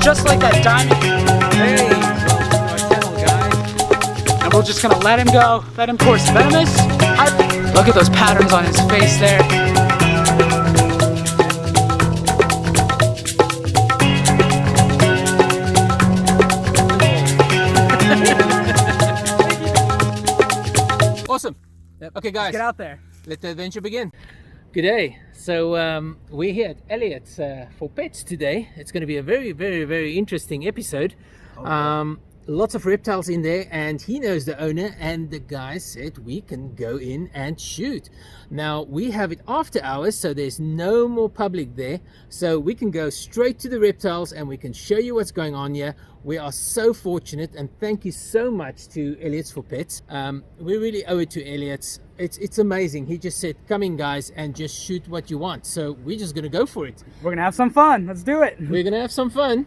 just like that diamond. Hey, welcome to our channel, guys. And we're just gonna let him go, let him course venomous. Look at those patterns on his face there. Awesome. Yep. Okay, guys, Get out there. let the adventure begin. Good day. So we're here at Elliot's for pets today. It's going to be a very, very, very interesting episode. Lots of reptiles in there, and he knows the owner, and the guy said we can go in and shoot. Now we have it after hours, so there's no more public there, so we can go straight to the reptiles and we can show you what's going on here. We are so fortunate, and thank you so much to Elliot's for Pets. We really owe it to Elliot's. It's amazing. He just said, come in guys and just shoot what you want. So we're just gonna go for it. We're gonna have some fun. Let's do it. We're gonna have some fun.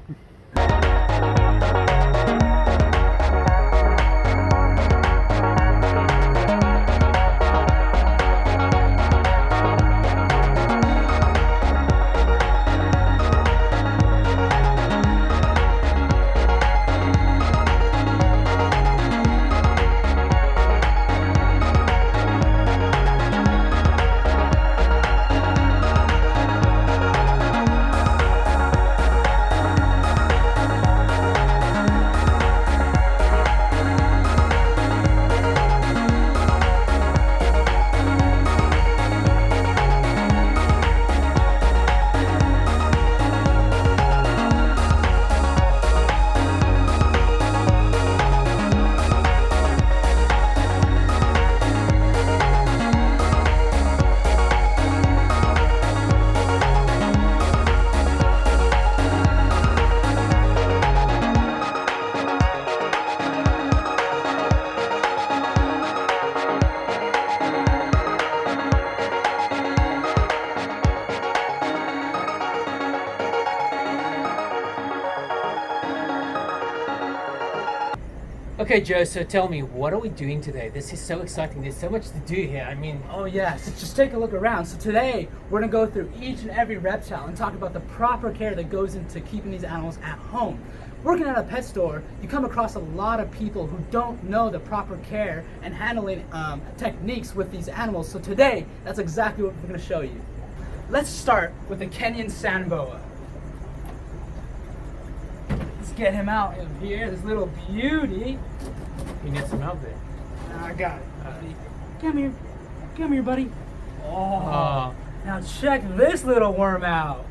Okay, Joe, so tell me, what are we doing today? This is so exciting. There's so much to do here. I mean, Oh yeah, so just take a look around. So today, we're gonna go through each and every reptile and talk about the proper care that goes into keeping these animals at home. Working at a pet store, you come across a lot of people who don't know the proper care and handling techniques with these animals. So today, that's exactly what we're gonna show you. Let's start with the Kenyan Sand Boa. Let's get him out of here, this little beauty. you need some help there. I got it, buddy. Come here, buddy. Oh. Now check this little worm out.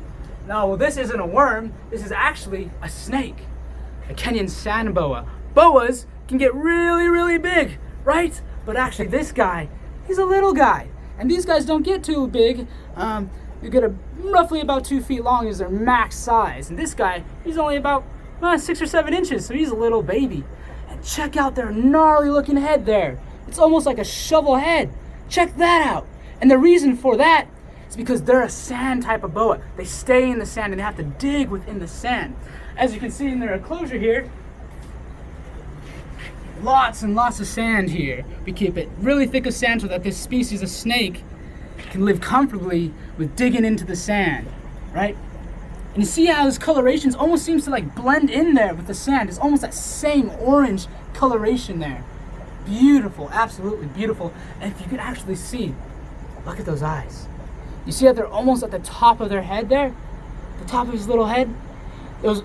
No, well, this isn't a worm. This is actually a snake, a Kenyan Sand Boa. Boas can get really, really big, right? But actually, this guy, he's a little guy, and these guys don't get too big. You get roughly about 2 feet long is their max size, and this guy, he's only about 6 or 7 inches, so he's a little baby. And check out their gnarly looking head there. It's almost like a shovel head. Check that out. And the reason for that is because they're a sand type of boa. They stay in the sand and they have to dig within the sand. As you can see in their enclosure here, lots and lots of sand here. We keep it really thick of sand so that this species of snake can live comfortably with digging into the sand, right? And you see how this coloration almost seems to like blend in there with the sand. It's almost that same orange coloration there. Beautiful, absolutely beautiful. And if you could actually see, look at those eyes. You see how they're almost at the top of their head there? The top of his little head?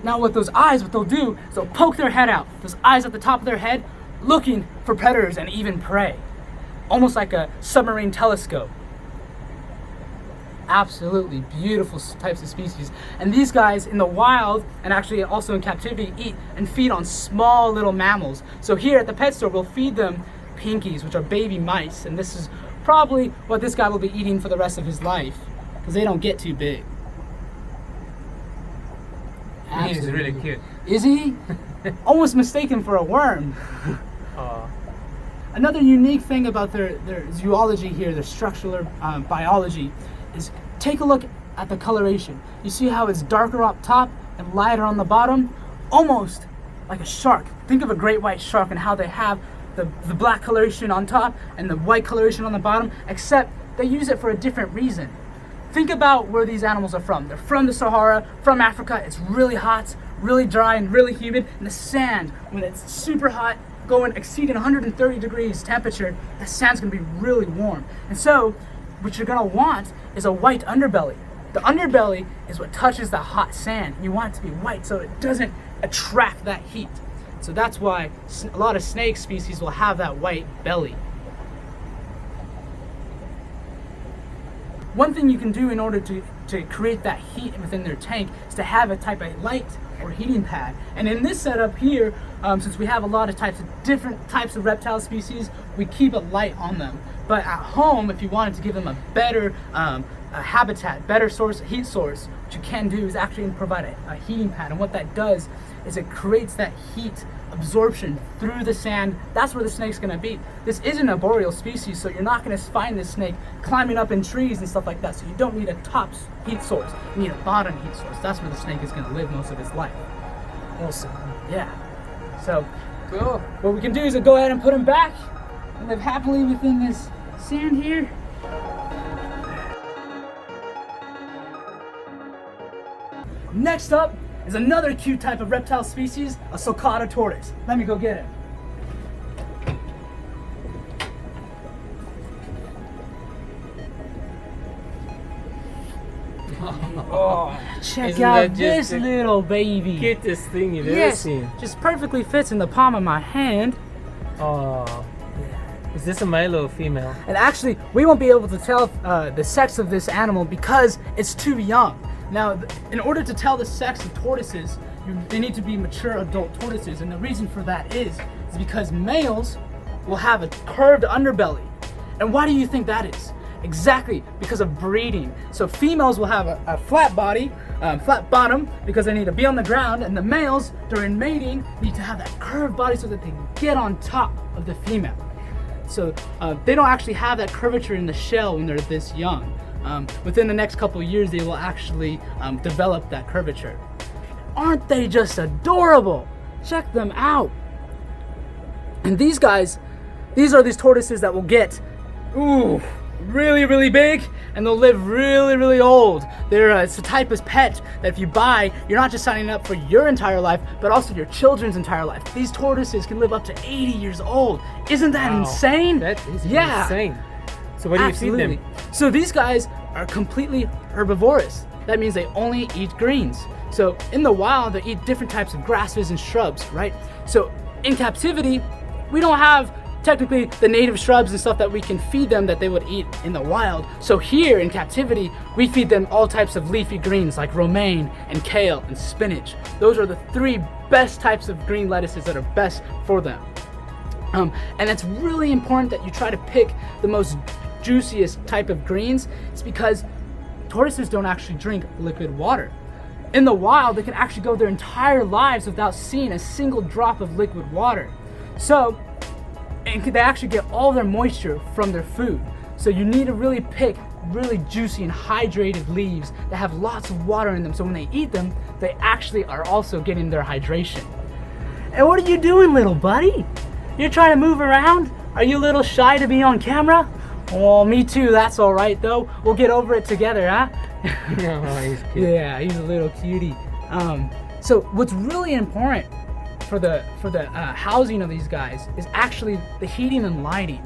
Now with those eyes, what they'll do is they'll poke their head out. Those eyes at the top of their head, looking for predators and even prey. Almost like a submarine telescope. Absolutely beautiful types of species. And these guys in the wild and actually also in captivity eat and feed on small little mammals. So here at the pet store, we'll feed them pinkies, which are baby mice. And this is probably what this guy will be eating for the rest of his life because they don't get too big. He's really cute. Is he? Almost mistaken for a worm. Another unique thing about their zoology here, their structural biology, is take a look at the coloration. You see how it's darker up top and lighter on the bottom? Almost like a shark. Think of a great white shark and how they have the black coloration on top and the white coloration on the bottom, except they use it for a different reason. Think about where these animals are from. They're from the Sahara, from Africa. It's really hot, really dry and really humid, and the sand, when it's super hot, exceeding 130 degrees temperature, the sand's gonna be really warm. And so, what you're gonna want is a white underbelly. The underbelly is what touches the hot sand. You want it to be white so it doesn't attract that heat. So that's why a lot of snake species will have that white belly. One thing you can do in order to create that heat within their tank is to have a type of light or heating pad. And in this setup here, since we have a lot of different types of reptile species, we keep a light on them. But at home, if you wanted to give them a better habitat, better heat source, what you can do is actually provide a heating pad. And what that does is it creates that heat absorption through the sand. That's where the snake's gonna be. This isn't a boreal species, so you're not gonna find this snake climbing up in trees and stuff like that. So you don't need a top heat source. You need a bottom heat source. That's where the snake is gonna live most of its life. Awesome. Yeah. So Cool. what we can do is go ahead and put him back and live happily within this sand here. Next up is another cute type of reptile species, a Sulcata tortoise. Let me go get him. Oh, check Isn't out that just this the little baby. Cutest thing you've ever Yes, seen. just perfectly fits in the palm of my hand. Oh. Is this a male or a female? And actually, we won't be able to tell the sex of this animal because it's too young. Now, in order to tell the sex of tortoises, they need to be mature adult tortoises. And the reason for that is because males will have a curved underbelly. And why do you think that is? Exactly, because of breeding. So females will have a flat body, flat bottom, because they need to be on the ground, and the males, during mating, need to have that curved body so that they can get on top of the female. So they don't actually have that curvature in the shell when they're this young. Within the next couple of years, they will actually develop that curvature. Aren't they just adorable? Check them out. And these guys, these are these tortoises that will get, really, really big, and they'll live really, really old. It's a type of pet that if you buy, you're not just signing up for your entire life, but also your children's entire life. These tortoises can live up to 80 years old. Isn't that insane? That is insane. So what do you feed them? So these guys are completely herbivorous. That means they only eat greens. So in the wild, they eat different types of grasses and shrubs, right? So in captivity, we don't have technically the native shrubs and stuff that we can feed them that they would eat in the wild. So here in captivity, we feed them all types of leafy greens like romaine and kale and spinach. Those are the 3 best types of green lettuces that are best for them. And it's really important that you try to pick the most juiciest type of greens. It's because tortoises don't actually drink liquid water. In the wild, they can actually go their entire lives without seeing a single drop of liquid water. So, and they actually get all their moisture from their food. So you need to really pick really juicy and hydrated leaves that have lots of water in them. So when they eat them, they actually are also getting their hydration. And what are you doing, little buddy? You're trying to move around? Are you a little shy to be on camera? Oh, me too. That's all right, though. We'll get over it together, huh? Oh, he's cute. Yeah, he's a little cutie. So what's really important for the housing of these guys is actually the heating and lighting.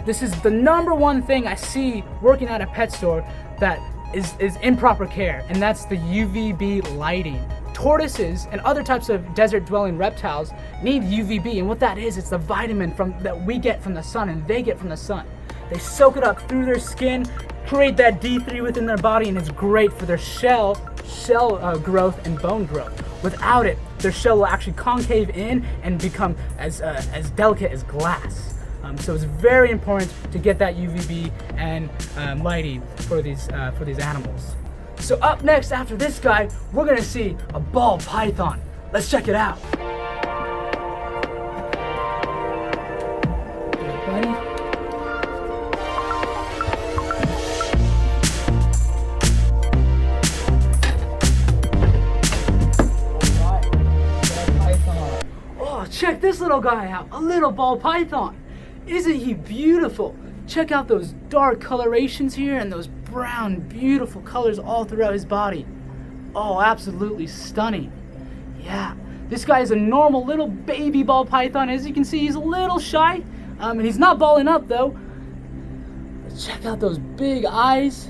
This is the #1 thing I see working at a pet store that is improper care, and that's the UVB lighting. Tortoises and other types of desert-dwelling reptiles need UVB, and what that is, it's the vitamin that we get from the sun and they get from the sun. They soak it up through their skin, create that D3 within their body, and it's great for their shell growth and bone growth. Without it, their shell will actually concave in and become as delicate as glass. So it's very important to get that UVB and lighting for these animals. So up next, after this guy, we're gonna see a ball python. Let's check it out. Hey, buddy. Check this little guy out, a little ball python. Isn't he beautiful? Check out those dark colorations here and those brown, beautiful colors all throughout his body. Oh, absolutely stunning. Yeah, this guy is a normal little baby ball python. As you can see, he's a little shy, and he's not balling up though. But check out those big eyes.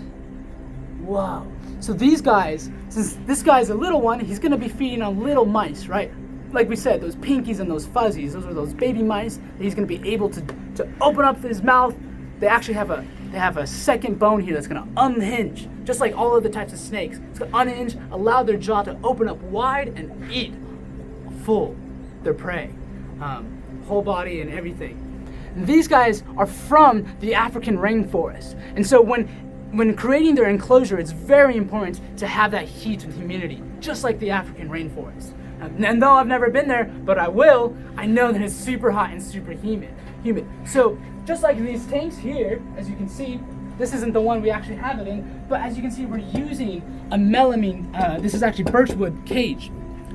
Whoa. So these guys, since this guy's a little one, he's gonna be feeding on little mice, right? Like we said, those pinkies and those fuzzies, those are those baby mice that he's gonna be able to open up his mouth. They actually have a second bone here that's gonna unhinge, just like all other types of snakes. It's gonna unhinge, allow their jaw to open up wide and eat full their prey, whole body and everything. And these guys are from the African rainforest, and so when creating their enclosure, it's very important to have that heat and humidity, just like the African rainforest. And though I've never been there, but I will, I know that it's super hot and super humid. So just like in these tanks here, as you can see, this isn't the one we actually have it in, but as you can see, we're using a melamine, this is actually birchwood cage,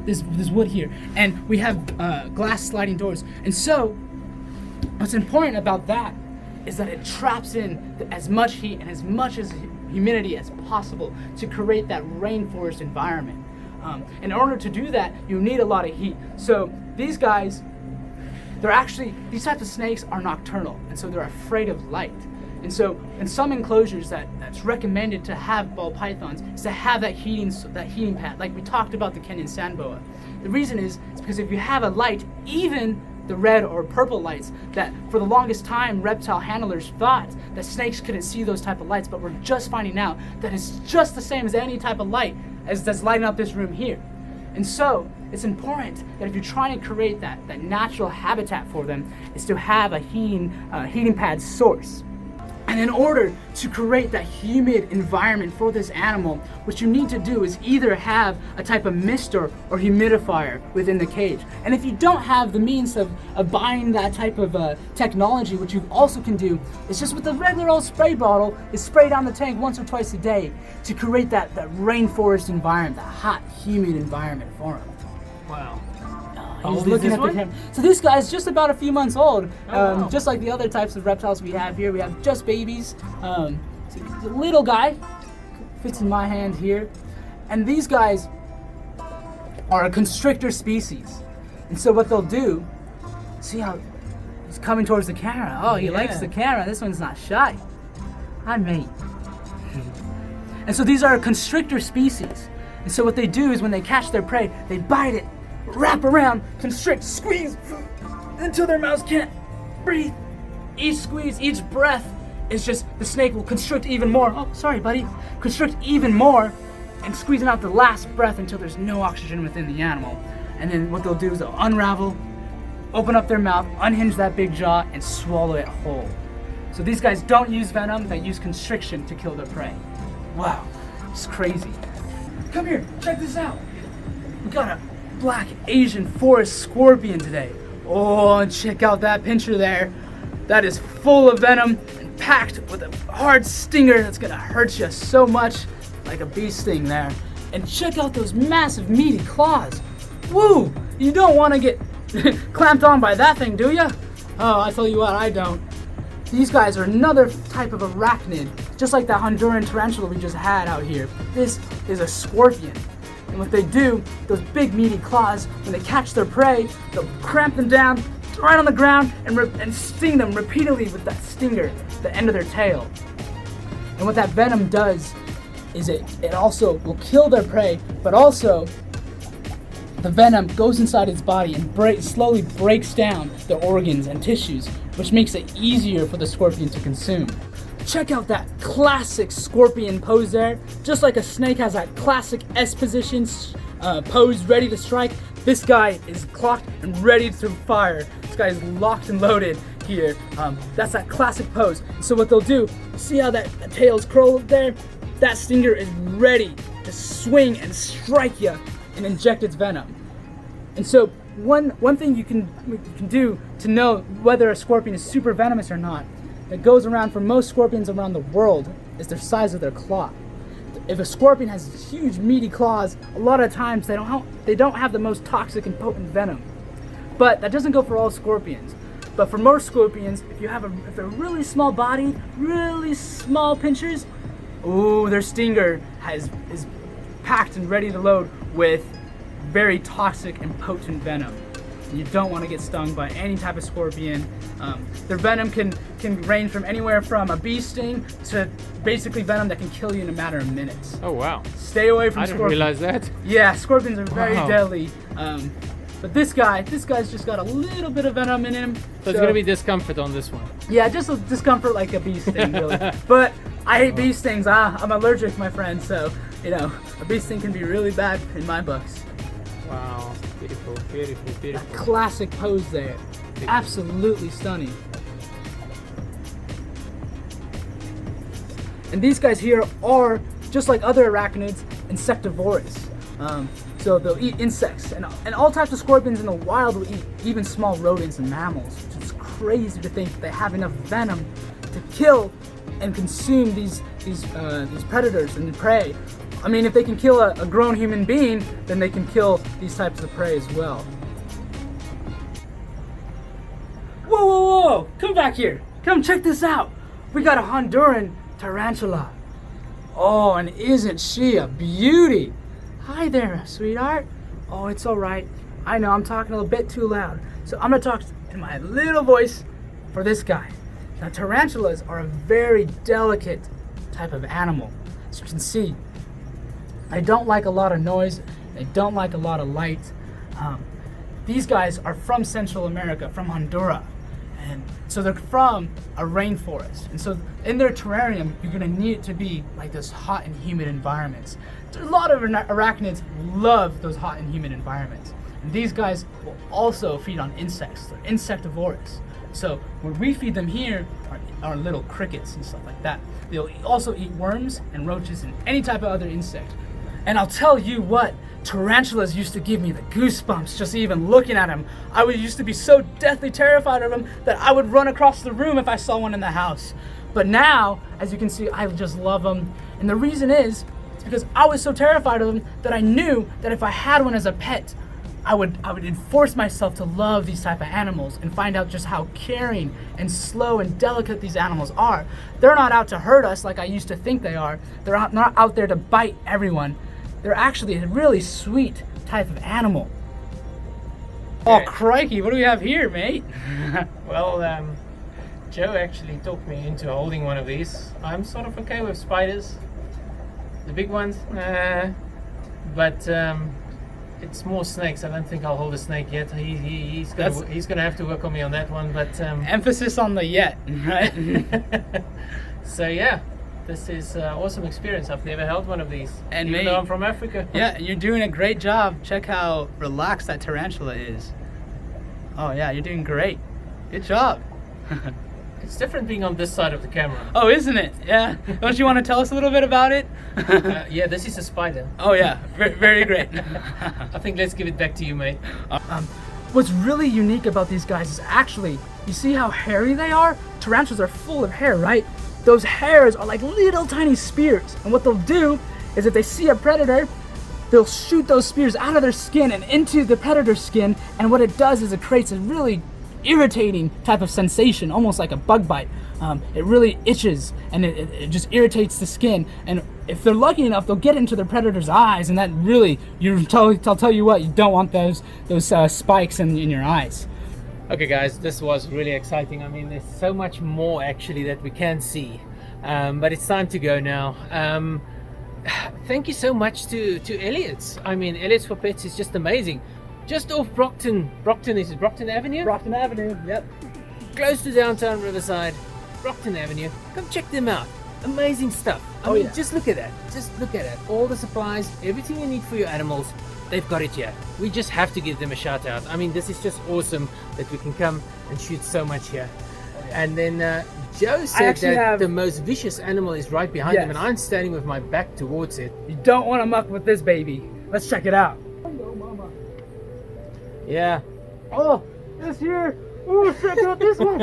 this wood here, and we have glass sliding doors. And so what's important about that is that it traps in as much heat and as much as humidity as possible to create that rainforest environment. In order to do that, you need a lot of heat. So these guys, these types of snakes are nocturnal, and so they're afraid of light. And so in some enclosures that's recommended to have ball pythons is to have that heating pad, like we talked about the Kenyan Sand Boa. The reason is because if you have a light, even the red or purple lights, that for the longest time reptile handlers thought that snakes couldn't see those type of lights, but we're just finding out that it's just the same as any type of light that's lighting up this room here. And so it's important that if you're trying to create that natural habitat for them, is to have a heating pad source. And in order to create that humid environment for this animal, what you need to do is either have a type of mister or humidifier within the cage. And if you don't have the means of buying that type of technology, what you also can do is just with the regular old spray bottle, is spray down the tank once or twice a day to create that rainforest environment, that hot, humid environment for them. Wow. He's looking at the camera. So this guy's just about a few months old, wow. Just like the other types of reptiles we have here. We have just babies. So he's a little guy, fits in my hand here. And these guys are a constrictor species. And so what they'll do, see how he's coming towards the camera. Oh, he likes the camera. This one's not shy. Hi, mate. And so these are a constrictor species. And so what they do is when they catch their prey, they bite it, wrap around, constrict, squeeze until their mouths can't breathe. Each squeeze, each breath is just, the snake will constrict even more. Oh, sorry, buddy. Constrict even more and squeezing out the last breath until there's no oxygen within the animal. And then what they'll do is they'll unravel, open up their mouth, unhinge that big jaw, and swallow it whole. So these guys don't use venom, they use constriction to kill their prey. Wow, it's crazy. Come here, check this out. We got a black Asian forest scorpion today. Oh, and check out that pincher there. That is full of venom and packed with a hard stinger that's gonna hurt you so much, like a bee sting there. And check out those massive meaty claws. Woo! You don't want to get clamped on by that thing, do you? Oh, I tell you what, I don't. These guys are another type of arachnid, just like that Honduran tarantula we just had out here. This is a scorpion. And what they do, those big meaty claws, when they catch their prey, they'll cramp them down right on the ground and sting them repeatedly with that stinger, the end of their tail. And what that venom does is it also will kill their prey, but also the venom goes inside its body and slowly breaks down the organs and tissues, which makes it easier for the scorpion to consume. Check out that classic scorpion pose there. Just like a snake has that classic S position pose ready to strike, this guy is clocked and ready to fire. This guy is locked and loaded here. That's that classic pose. So what they'll do, see how that tail's curled there? That stinger is ready to swing and strike you and inject its venom. And so one thing you can do to know whether a scorpion is super venomous or not, that goes around for most scorpions around the world, is the size of their claw. If a scorpion has huge meaty claws, a lot of times they don't have the most toxic and potent venom. But that doesn't go for all scorpions. But for most scorpions, if they're really small body, really small pinchers, ooh, their stinger is packed and ready to load with very toxic and potent venom. You don't want to get stung by any type of scorpion. Their venom can range from anywhere from a bee sting to basically venom that can kill you in a matter of minutes. Oh wow. Stay away from I scorpions. didn't realize that. Yeah, scorpions are very Wow. deadly. But this guy's just got a little bit of venom in him. So it's gonna be discomfort on this one. Yeah, just a discomfort like a bee sting, really. But I hate bee stings. I'm allergic, my friend. So a bee sting can be really bad in my books. Wow, beautiful, beautiful, beautiful. Classic pose there. Absolutely stunning. And these guys here are, just like other arachnids, insectivorous. So they'll eat insects, and all types of scorpions in the wild will eat even small rodents and mammals, which is crazy to think that they have enough venom to kill and consume these predators and prey. I mean, if they can kill a grown human being, then they can kill these types of prey as well. Whoa, whoa, whoa! Come back here! Come check this out! We got a Honduran tarantula. Oh, and isn't she a beauty? Hi there, sweetheart. Oh, it's all right. I know I'm talking a little bit too loud. So I'm gonna talk in my little voice for this guy. Now, tarantulas are a very delicate type of animal. As you can see, they don't like a lot of noise. They don't like a lot of light. These guys are from Central America, from Honduras. And so they're from a rainforest. And so in their terrarium, you're gonna need it to be like this hot and humid environments. There's a lot of arachnids love those hot and humid environments. And these guys will also feed on insects. They're insectivorous. So when we feed them here are little crickets and stuff like that. They'll also eat worms and roaches and any type of other insect. And I'll tell you what, tarantulas used to give me the goosebumps just even looking at them. I used to be so deathly terrified of them that I would run across the room if I saw one in the house. But now, as you can see, I just love them. And the reason is, it's because I was so terrified of them that I knew that if I had one as a pet, I would enforce myself to love these type of animals and find out just how caring and slow and delicate these animals are. They're not out to hurt us like I used to think they are. They're not out there to bite everyone. They're actually a really sweet type of animal. Oh, crikey, what do we have here, mate? Well, Joe actually talked me into holding one of these. I'm sort of okay with spiders. The big ones, but it's more snakes. I don't think I'll hold a snake yet. He's gonna have to work on me on that one. But emphasis on the yet, right? So yeah, this is an awesome experience. I've never held one of these, and even though I'm from Africa. Yeah, you're doing a great job. Check how relaxed that tarantula is. Oh yeah, you're doing great. Good job. It's different being on this side of the camera. Oh, isn't it? Yeah. Don't you want to tell us a little bit about it? Yeah, this is a spider. Oh yeah, very great. I think let's give it back to you, mate. What's really unique about these guys is actually, you see how hairy they are? Tarantulas are full of hair, right? Those hairs are like little tiny spears. And what they'll do is if they see a predator, they'll shoot those spears out of their skin and into the predator's skin. And what it does is it creates a really irritating type of sensation, almost like a bug bite. It really itches and it just irritates the skin. And if they're lucky enough, they'll get into the predator's eyes, and that really, I'll tell you what, you don't want those spikes in your eyes. Okay guys, this was really exciting. I mean, there's so much more actually that we can see, but it's time to go now. Thank you so much to Elliot's. I mean, Elliot's for Pets is just amazing. Just off Brockton, is it Brockton Avenue? Brockton Avenue, yep. Close to downtown Riverside, Brockton Avenue. Come check them out. Amazing stuff. I mean, just look at that. Just look at it. All the supplies, everything you need for your animals, they've got it here. We just have to give them a shout out. I mean, this is just awesome that we can come and shoot so much here. And then Joe said that the most vicious animal is right behind him, and I'm standing with my back towards it. You don't want to muck with this baby. Let's check it out. Yeah. Oh, this here. Oh, check out this one.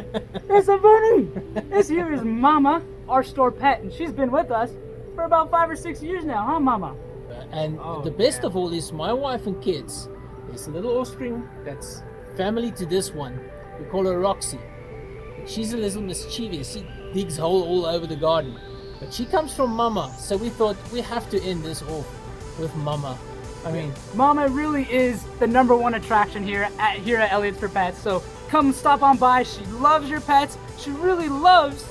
It's a bunny. This here is Mama, our store pet, and she's been with us for about 5 or 6 years now, huh, Mama? And the best of all is my wife and kids. There's a little offspring that's family to this one. We call her Roxy. She's a little mischievous. She digs holes all over the garden. But she comes from Mama, so we thought we have to end this off with Mama. I mean, Mama really is the #1 attraction here at Elliot's for Pets. So come stop on by. She loves your pets. She really loves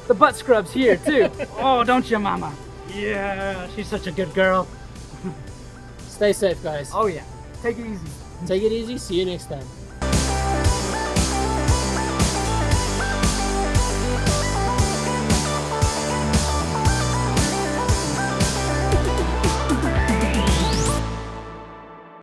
the butt scrubs here too. Oh, don't you, Mama? Yeah, she's such a good girl. stay safe, guys. Oh yeah, take it easy. Take it easy. See you next time.